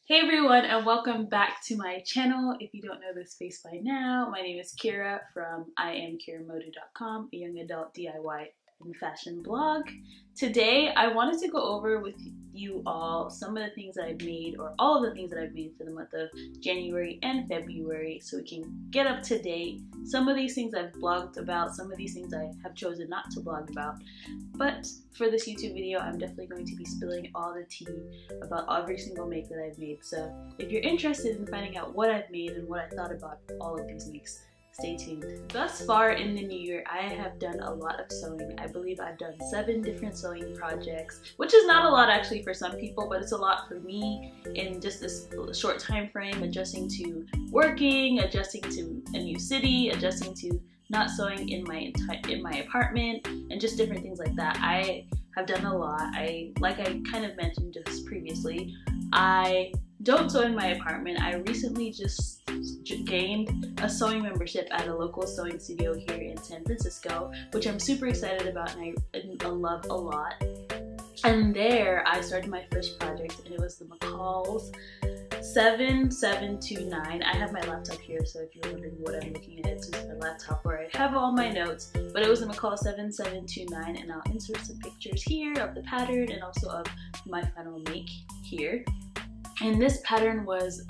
Hey everyone, and welcome back to my channel. If you don't know this face by now, my name is Khira from IamKhiraModu.com, a young adult DIY and fashion blog. Today I wanted to go over with you all some of the things that I've made, or all of the things that I've made for the month of January and February, so we can get up to date. Some of these things I've blogged about, some of these things I have chosen not to blog about, but for this YouTube video I'm definitely going to be spilling all the tea about every single make that I've made. So if you're interested in finding out what I've made and what I thought about all of these makes, stay tuned. Thus far in the new year, I have done a lot of sewing. I believe I've done 7 different sewing projects, which is not a lot actually for some people, but it's a lot for me in just this short time frame, adjusting to working, adjusting to a new city, adjusting to not sewing in my apartment, and just different things like that. I have done a lot. Like I kind of mentioned just previously, I don't sew in my apartment. I recently just gained a sewing membership at a local sewing studio here in San Francisco, which I'm super excited about and I love a lot. And there I started my first project, and it was the McCall's 7729. I have my laptop here, so if you're wondering what I'm looking at, it's just my laptop where I have all my notes. But it was the McCall 7729, and I'll insert some pictures here of the pattern and also of my final make here. And this pattern was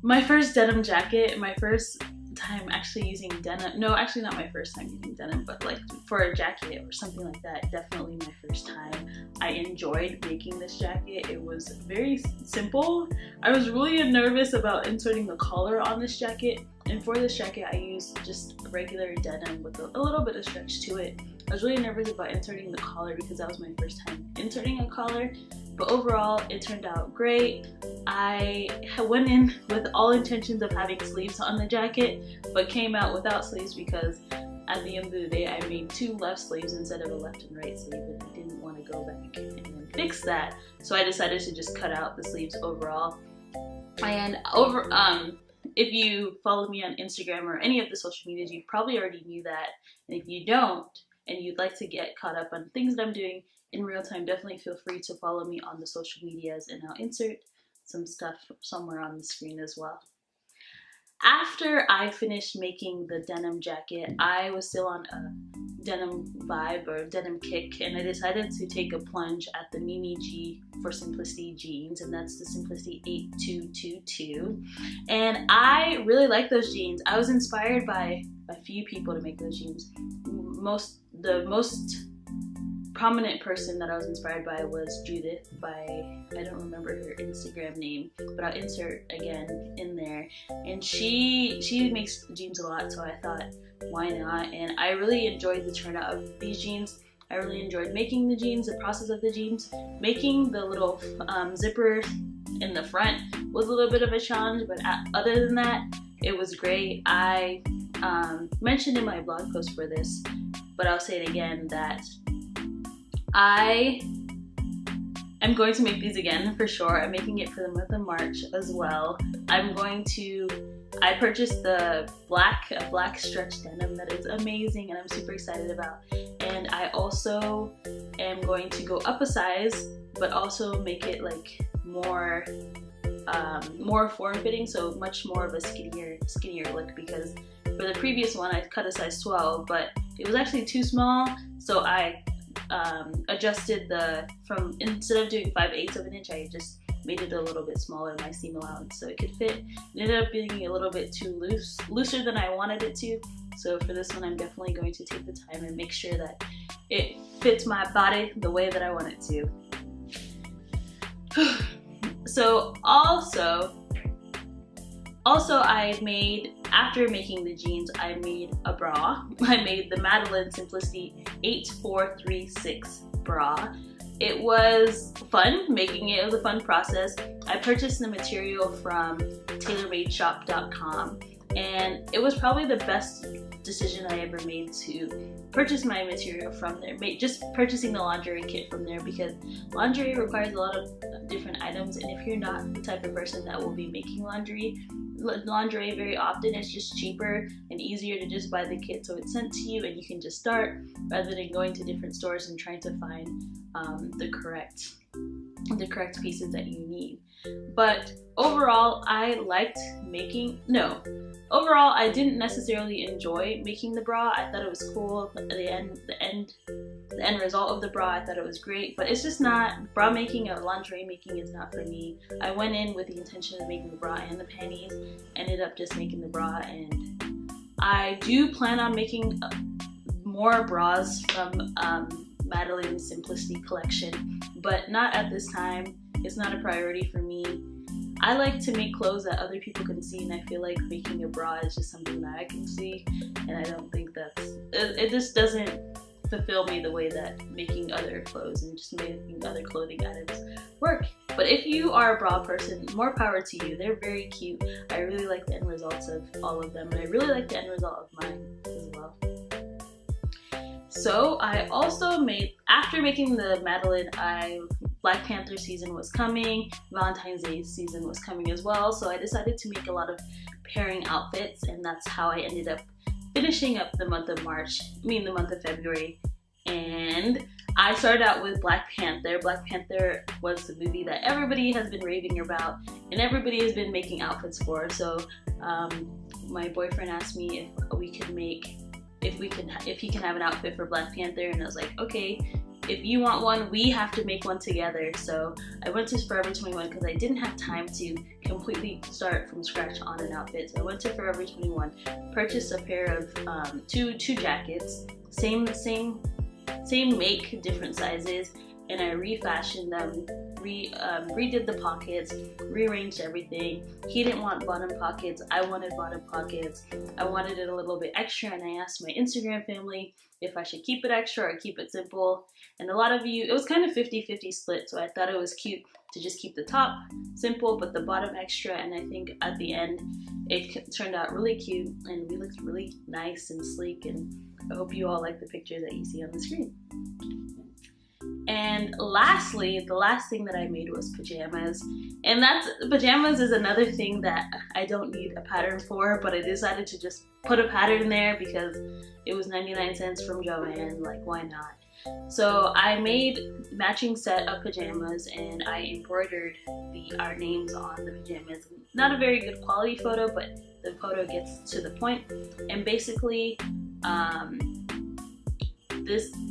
my first denim jacket, my first time actually using denim. No, actually not my first time using denim, but like for a jacket or something like that, definitely my first time. I enjoyed making this jacket. It was very simple. I was really nervous about inserting the collar on this jacket, and for this jacket I used just regular denim with a little bit of stretch to it. I was really nervous about inserting the collar because that was my first time inserting a collar, but overall it turned out great. I went in with all intentions of having sleeves on the jacket, but came out without sleeves because at the end of the day I made 2 left sleeves instead of a left and right sleeve, and I didn't want to go back and then fix that, so I decided to just cut out the sleeves overall. And if you follow me on Instagram or any of the social medias, you probably already knew that, and if you don't and you'd like to get caught up on things that I'm doing in real time, definitely feel free to follow me on the social medias, and I'll insert some stuff somewhere on the screen as well. After I finished making the denim jacket, I was still on a denim vibe or denim kick, and I decided to take a plunge at the Mimi G for Simplicity jeans, and that's the Simplicity 8222. And I really like those jeans. I was inspired by a few people to make those jeans. The most prominent person that I was inspired by was Judith I don't remember her Instagram name, but I'll insert again in there. And she makes jeans a lot, so I thought, why not? And I really enjoyed the turnout of these jeans. I really enjoyed making the jeans, the process of the jeans. Making the little zipper in the front was a little bit of a challenge, but other than that, it was great. I mentioned in my blog post for this, but I'll say it again, that I am going to make these again for sure. I'm making it for the month of March as well. I purchased the black stretch denim that is amazing and I'm super excited about. And I also am going to go up a size, but also make it like more form-fitting, so much more of a skinnier look, because for the previous one I cut a size 12, but it was actually too small, so I adjusted instead of doing 5/8 of an inch, I just made it a little bit smaller, my seam allowance, so it could fit. It ended up being a little bit too looser than I wanted it to, so for this one I'm definitely going to take the time and make sure that it fits my body the way that I want it to. So also I made, after making the jeans, I made a bra. I made the Madeline Simplicity 8436 bra. It was fun making it. It was a fun process. I purchased the material from tailormadeshop.com, and it was probably the best decision I ever made to purchase my material from there. Just purchasing the lingerie kit from there, because lingerie requires a lot of different items, and if you're not the type of person that will be making lingerie very often, it's just cheaper and easier to just buy the kit so it's sent to you and you can just start, rather than going to different stores and trying to find the correct the correct pieces that you need. But overall, overall I didn't necessarily enjoy making the bra. I thought it was cool. The end result of the bra, I thought it was great, but it's just not, bra making or lingerie making is not for me. I went in with the intention of making the bra and the panties, ended up just making the bra, and I do plan on making more bras from Madeline's Simplicity collection, but not at this time. It's not a priority for me. I like to make clothes that other people can see, and I feel like making a bra is just something that I can see, and I don't think it just doesn't fulfill me the way that making other clothes and just making other clothing items work. But if you are a bra person, more power to you. They're very cute. I really like the end results of all of them, and I really like the end result of mine as well. So I also made, after making the Madeline, Black Panther season was coming, Valentine's Day season was coming as well, so I decided to make a lot of pairing outfits, and that's how I ended up finishing up the month of February. And I started out with Black Panther. Black Panther was the movie that everybody has been raving about and everybody has been making outfits for. So my boyfriend asked me if he can have an outfit for Black Panther, and I was like, okay, if you want one, we have to make one together. So I went to Forever 21 because I didn't have time to completely start from scratch on an outfit. So I went to Forever 21, purchased a pair of two jackets, same make, different sizes, and I refashioned them, redid the pockets, rearranged everything. He didn't want bottom pockets, I wanted bottom pockets. I wanted it a little bit extra, and I asked my Instagram family if I should keep it extra or keep it simple. And a lot of you, it was kind of 50-50 split, so I thought it was cute to just keep the top simple but the bottom extra, and I think at the end it turned out really cute and we looked really nice and sleek, and I hope you all like the picture that you see on the screen. And lastly, the last thing that I made was pajamas. And pajamas is another thing that I don't need a pattern for, but I decided to just put a pattern there because it was 99 cents from Joann, like why not? So I made a matching set of pajamas and I embroidered our names on the pajamas. Not a very good quality photo, but the photo gets to the point. And basically,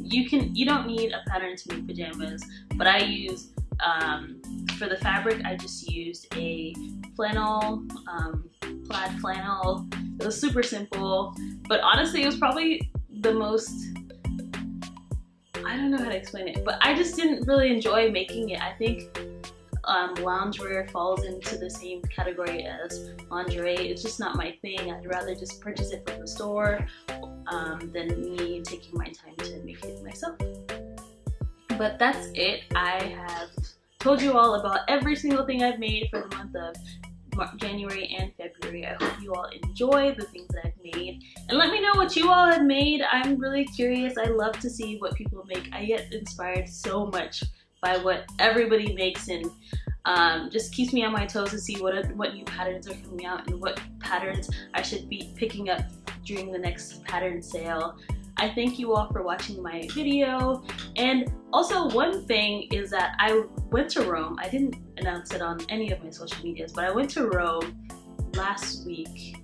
you don't need a pattern to make pajamas, but I use, for the fabric, I just used a flannel, plaid flannel. It was super simple, but honestly it was probably the most, I don't know how to explain it, but I just didn't really enjoy making it. I think loungewear falls into the same category as lingerie. It's just not my thing. I'd rather just purchase it from the store than me taking my time to make it myself. But that's it. I have told you all about every single thing I've made for the month of January and February. I hope you all enjoy the things that I've made, and let me know what you all have made. I'm really curious. I love to see what people make. I get inspired so much by what everybody makes, and just keeps me on my toes to see what new patterns are coming out and what patterns I should be picking up during the next pattern sale. I thank you all for watching my video. And also, one thing is that I went to Rome. I didn't announce it on any of my social medias, but I went to Rome last week,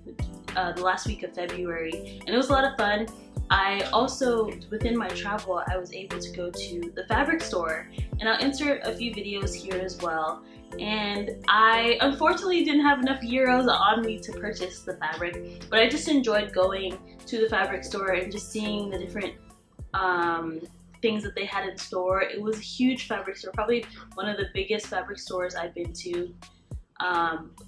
the last week of February, and it was a lot of fun. I also, within my travel, I was able to go to the fabric store, and I'll insert a few videos here as well. And I unfortunately didn't have enough euros on me to purchase the fabric, but I just enjoyed going to the fabric store and just seeing the different things that they had in store. It was a huge fabric store, probably one of the biggest fabric stores I've been to,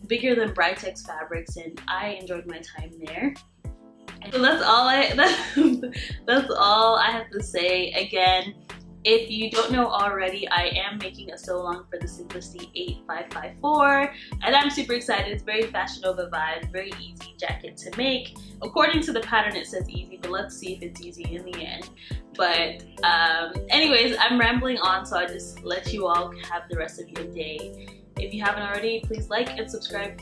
bigger than Britex Fabrics, and I enjoyed my time there. So that's all I have to say. Again, if you don't know already, I am making a sew along for the Simplicity 8554, and I'm super excited. It's very Fashion Nova vibes, very easy jacket to make. According to the pattern, it says easy, but let's see if it's easy in the end. But anyways, I'm rambling on, so I just let you all have the rest of your day. If you haven't already, please like and subscribe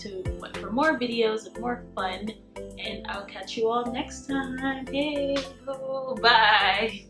for more videos and more fun. And I'll catch you all next time. Hey, bye.